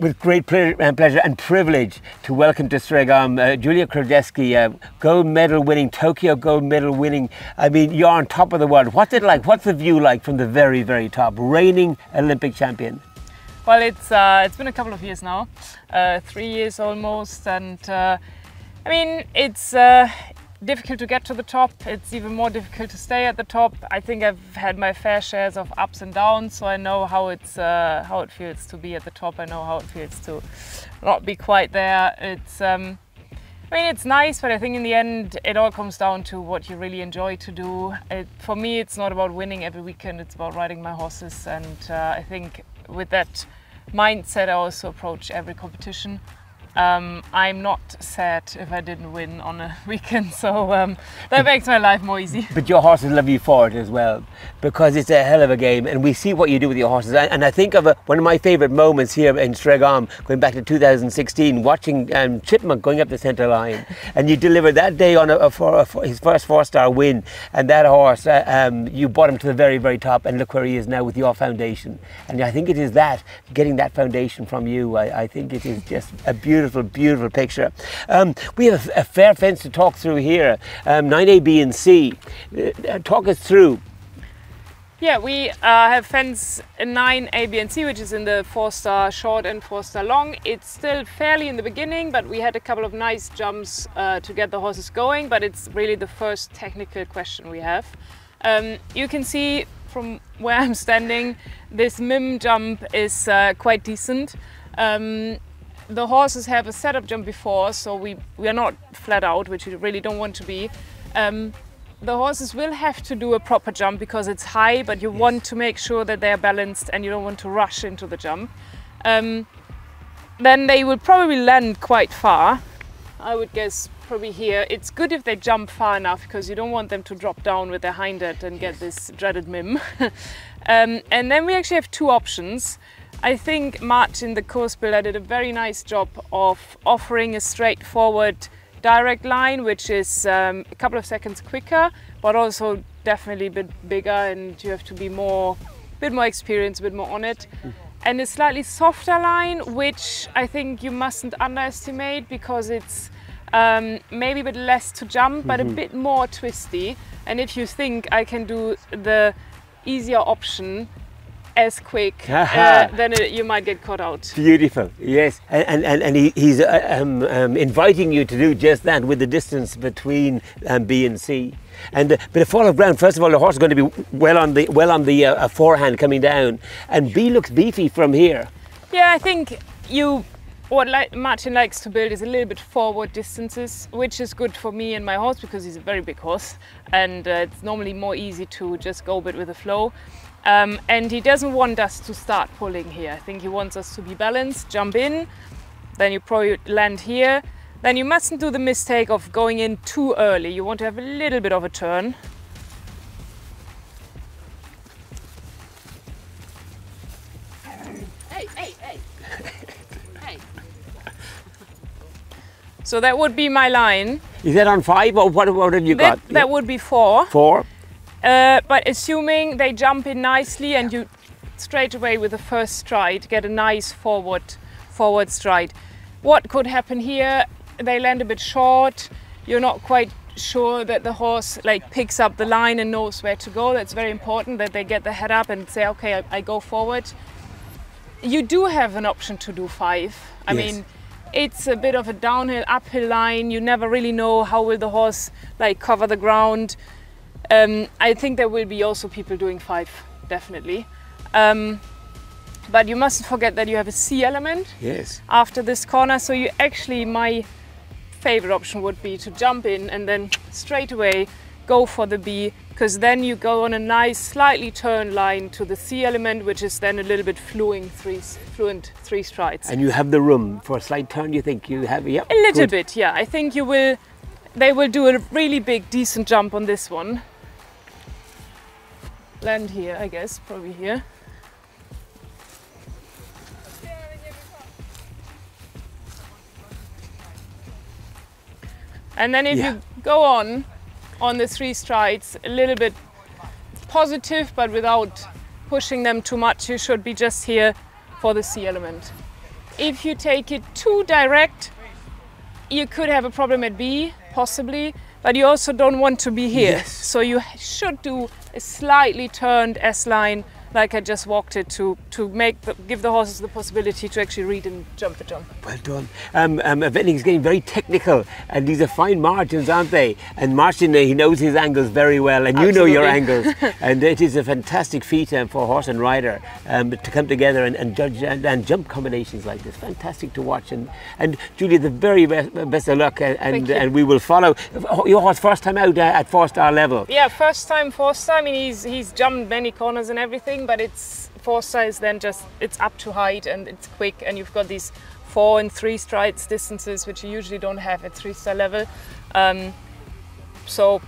with great pleasure and privilege to welcome to Strigom Julia Krajewski, gold medal winning, Tokyo gold medal winning. I mean, you're on top of the world. What's it like? What's the view like from the very, very top? Reigning Olympic champion. Well, it's been a couple of years now, 3 years almost, and I mean, it's difficult to get to the top. It's even more difficult to stay at the top. I think I've had my fair shares of ups and downs, so I know how it feels to be at the top. I know how it feels to not be quite there. I mean, it's nice, but I think in the end it all comes down to what you really enjoy to do. For me, it's not about winning every weekend. It's about riding my horses, and I think with that mindset, I also approach every competition. I'm not sad if I didn't win on a weekend, so that makes my life more easy. But your horses love you for it as well, because it's a hell of a game, and we see what you do with your horses. And I think of one of my favourite moments here in Strigom, going back to 2016, watching Chipmunk going up the centre line, and you delivered that day on his first 4-star win, and that horse, you brought him to the very, very top, and look where he is now with your foundation. And I think it is that, getting that foundation from you, I think it is just a beautiful, beautiful picture. We have a fair fence to talk through here, 9A, B and C. Talk us through. Yeah, we have fence 9A, B and C, which is in the 4-star short and 4-star long. It's still fairly in the beginning, but we had a couple of nice jumps to get the horses going, but it's really the first technical question we have. You can see from where I'm standing, this MIM jump is quite decent. The horses have a setup jump before, so we are not flat out, which we really don't want to be. The horses will have to do a proper jump because it's high, but you want to make sure that they are balanced and you don't want to rush into the jump. Then they will probably land quite far. I would guess probably here. It's good if they jump far enough because you don't want them to drop down with their hind end and get this dreaded MIM. And then we actually have two options. I think Martin, the course builder, did a very nice job of offering a straightforward direct line, which is a couple of seconds quicker, but also definitely a bit bigger, and you have to be a bit more experienced, a bit more on it. And a slightly softer line, which I think you mustn't underestimate because it's maybe a bit less to jump, but a bit more twisty. And if you think I can do the easier option as quick, then you might get caught out. Beautiful, yes. And he's inviting you to do just that with the distance between B and C. And but a fall of ground, first of all, the horse is going to be well on the forehand coming down, and B looks beefy from here. Yeah, I think what Martin likes to build is a little bit forward distances, which is good for me and my horse because he's a very big horse, and it's normally more easy to just go a bit with the flow. And he doesn't want us to start pulling here. I think he wants us to be balanced, jump in, then you probably land here. Then you mustn't do the mistake of going in too early. You want to have a little bit of a turn. Hey, hey, hey. Hey. So that would be my line. Is that on 5 or what have you got? That would be 4. 4. But assuming they jump in nicely and you straight away with the first stride get a nice forward stride. What could happen here? They land a bit short. You're not quite sure that the horse picks up the line and knows where to go. That's very important that they get the head up and say, okay, I go forward. You do have an option to do 5. I mean, it's a bit of a downhill, uphill line. You never really know how will the horse cover the ground. I think there will be also people doing 5, definitely. But you mustn't forget that you have a C element after this corner. So you actually, my favorite option would be to jump in and then straight away go for the B, because then you go on a nice slightly turned line to the C element, which is then a little bit fluent 3 strides. And you have the room for a slight turn, you think you have? Yep. A little bit, yeah. I think they will do a really big, decent jump on this one. Land here, I guess, probably here. And then if you go on the 3 strides, a little bit positive, but without pushing them too much, you should be just here for the C element. If you take it too direct, you could have a problem at B, possibly, but you also don't want to be here. Yes. So you should do a slightly turned S-line, like I just walked it, to give the horses the possibility to actually read and jump the jump. Well done. Vetting's getting very technical, and these are fine margins, aren't they? And Martin, he knows his angles very well, and you know your angles. And it is a fantastic feat for horse and rider to come together and judge and jump combinations like this. Fantastic to watch. And Julia, the very best of luck, and we will follow. Your horse first time out at 4-star level. Yeah, first time 4-star. I mean, he's jumped many corners and everything, but it's 4-star is then just, it's up to height and it's quick, and you've got these 4 and 3 strides distances, which you usually don't have at 3-star level. So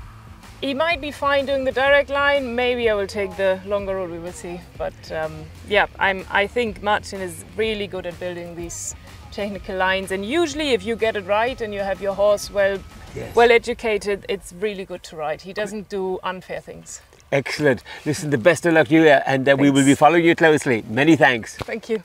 he might be fine doing the direct line. Maybe I will take the longer road, we will see. But yeah, I think Martin is really good at building these technical lines, and usually if you get it right and you have your horse well educated, it's really good to ride. He doesn't do unfair things. Excellent. Listen, the best of luck, Julia, and we will be following you closely. Many thanks. Thank you.